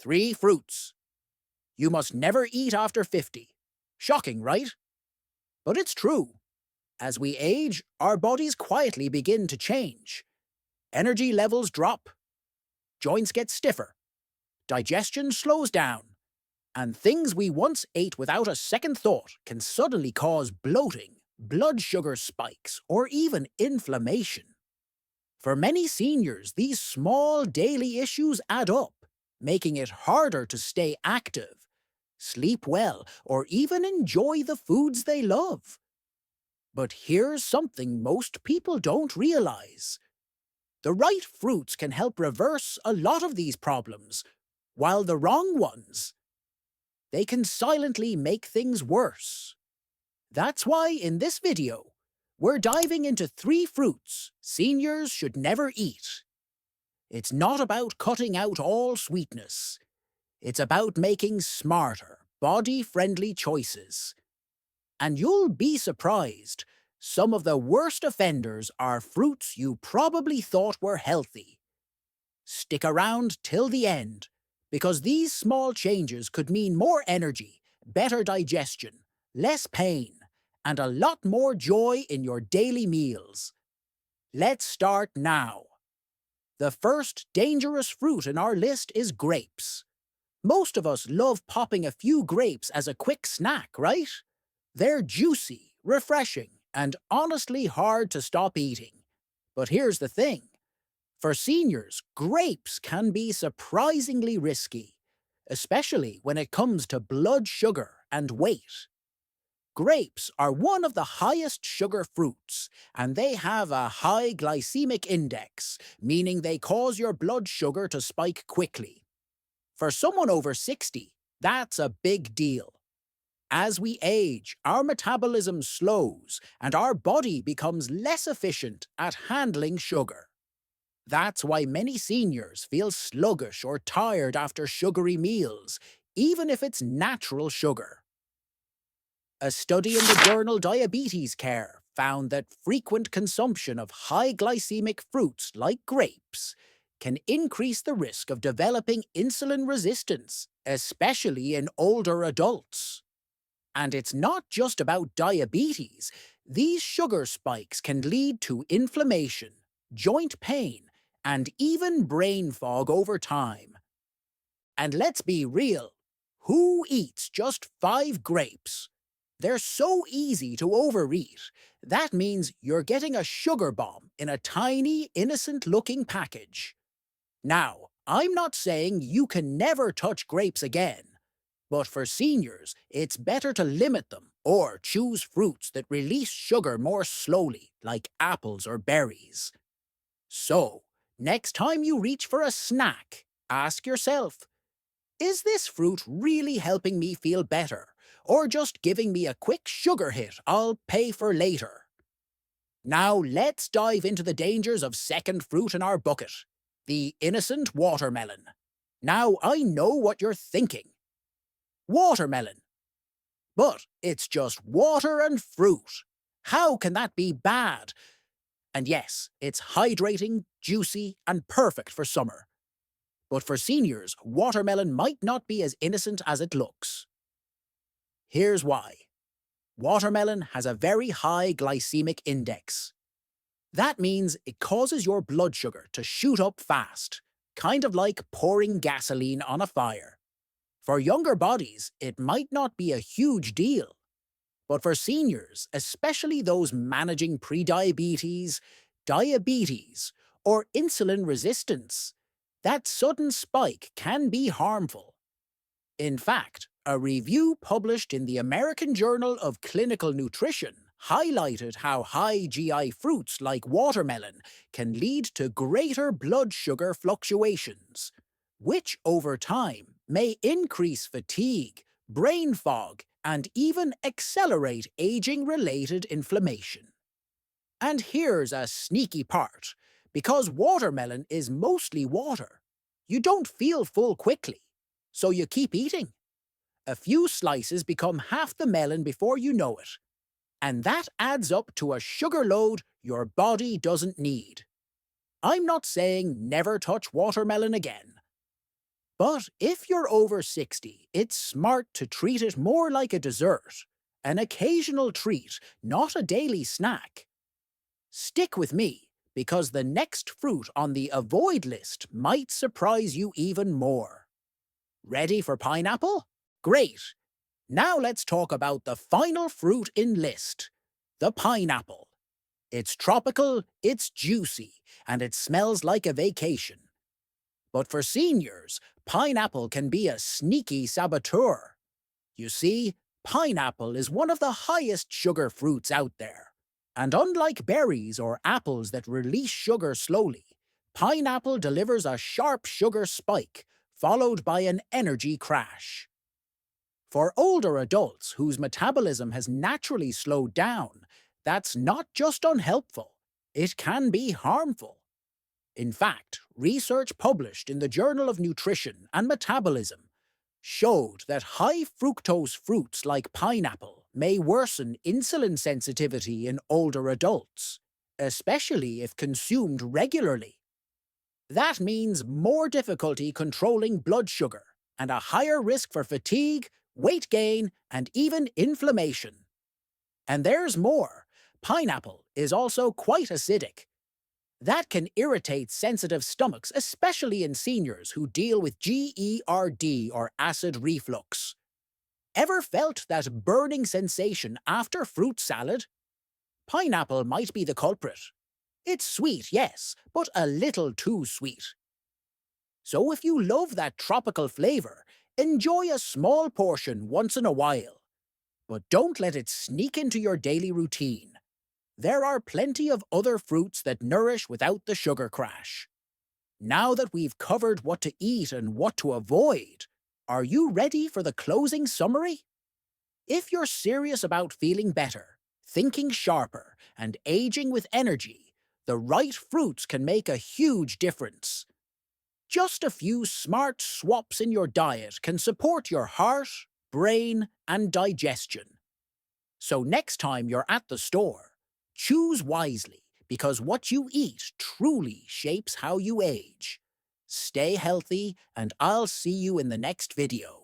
3 fruits you must never eat after 50. Shocking, right? But it's true. As we age, our bodies quietly begin to change. Energy levels drop, joints get stiffer, digestion slows down, and things we once ate without a second thought can suddenly cause bloating, blood sugar spikes, or even inflammation. For many seniors, these small daily issues add up, making it harder to stay active, sleep well, or even enjoy the foods they love. But here's something most people don't realize. The right fruits can help reverse a lot of these problems, while the wrong ones, they can silently make things worse. That's why in this video, we're diving into 3 fruits seniors should never eat. It's not about cutting out all sweetness. It's about making smarter, body-friendly choices. And you'll be surprised, some of the worst offenders are fruits you probably thought were healthy. Stick around till the end, because these small changes could mean more energy, better digestion, less pain, and a lot more joy in your daily meals. Let's start now. The first dangerous fruit in our list is grapes. Most of us love popping a few grapes as a quick snack, right? They're juicy, refreshing, and honestly hard to stop eating. But here's the thing. For seniors, grapes can be surprisingly risky, especially when it comes to blood sugar and weight. Grapes are one of the highest sugar fruits, and they have a high glycemic index, meaning they cause your blood sugar to spike quickly. For someone over 60, that's a big deal. As we age, our metabolism slows, and our body becomes less efficient at handling sugar. That's why many seniors feel sluggish or tired after sugary meals, even if it's natural sugar. A study in the journal Diabetes Care found that frequent consumption of high glycemic fruits like grapes can increase the risk of developing insulin resistance, especially in older adults. And it's not just about diabetes. These sugar spikes can lead to inflammation, joint pain, and even brain fog over time. And let's be real, who eats just 5 grapes? They're so easy to overeat. That means you're getting a sugar bomb in a tiny, innocent-looking package. Now, I'm not saying you can never touch grapes again, but for seniors, it's better to limit them or choose fruits that release sugar more slowly, like apples or berries. So, next time you reach for a snack, ask yourself, is this fruit really helping me feel better, or just giving me a quick sugar hit I'll pay for later? Now let's dive into the dangers of second fruit in our bucket, the innocent watermelon. Now I know what you're thinking. Watermelon. But it's just water and fruit. How can that be bad? And yes, it's hydrating, juicy, and perfect for summer. But for seniors, watermelon might not be as innocent as it looks. Here's why. Watermelon has a very high glycemic index. That means it causes your blood sugar to shoot up fast, kind of like pouring gasoline on a fire. For younger bodies, it might not be a huge deal. But for seniors, especially those managing prediabetes, diabetes, or insulin resistance, that sudden spike can be harmful. In fact, a review published in the American Journal of Clinical Nutrition highlighted how high GI fruits like watermelon can lead to greater blood sugar fluctuations, which over time may increase fatigue, brain fog, and even accelerate aging-related inflammation. And here's a sneaky part. Because watermelon is mostly water, you don't feel full quickly, so you keep eating. A few slices become half the melon before you know it, and that adds up to a sugar load your body doesn't need. I'm not saying never touch watermelon again, But if you're over 60, it's smart to treat it more like a dessert, an occasional treat, not a daily snack. Stick with me, because the next fruit on the avoid list might surprise you even more. Ready for pineapple? Great! Now let's talk about the final fruit in list, the pineapple. It's tropical, it's juicy, and it smells like a vacation. But for seniors, pineapple can be a sneaky saboteur. You see, pineapple is one of the highest sugar fruits out there. And unlike berries or apples that release sugar slowly, pineapple delivers a sharp sugar spike, followed by an energy crash. For older adults whose metabolism has naturally slowed down, that's not just unhelpful, it can be harmful. In fact, research published in the Journal of Nutrition and Metabolism showed that high fructose fruits like pineapple may worsen insulin sensitivity in older adults, especially if consumed regularly. That means more difficulty controlling blood sugar and a higher risk for fatigue, weight gain, and even inflammation. And there's more. Pineapple is also quite acidic. That can irritate sensitive stomachs, especially in seniors who deal with GERD or acid reflux. Ever felt that burning sensation after fruit salad? Pineapple might be the culprit. It's sweet, yes, but a little too sweet. So if you love that tropical flavor, enjoy a small portion once in a while. But don't let it sneak into your daily routine. There are plenty of other fruits that nourish without the sugar crash. Now that we've covered what to eat and what to avoid, are you ready for the closing summary? If you're serious about feeling better, thinking sharper, and aging with energy, the right fruits can make a huge difference. Just a few smart swaps in your diet can support your heart, brain, and digestion. So next time you're at the store, choose wisely, because what you eat truly shapes how you age. Stay healthy, and I'll see you in the next video.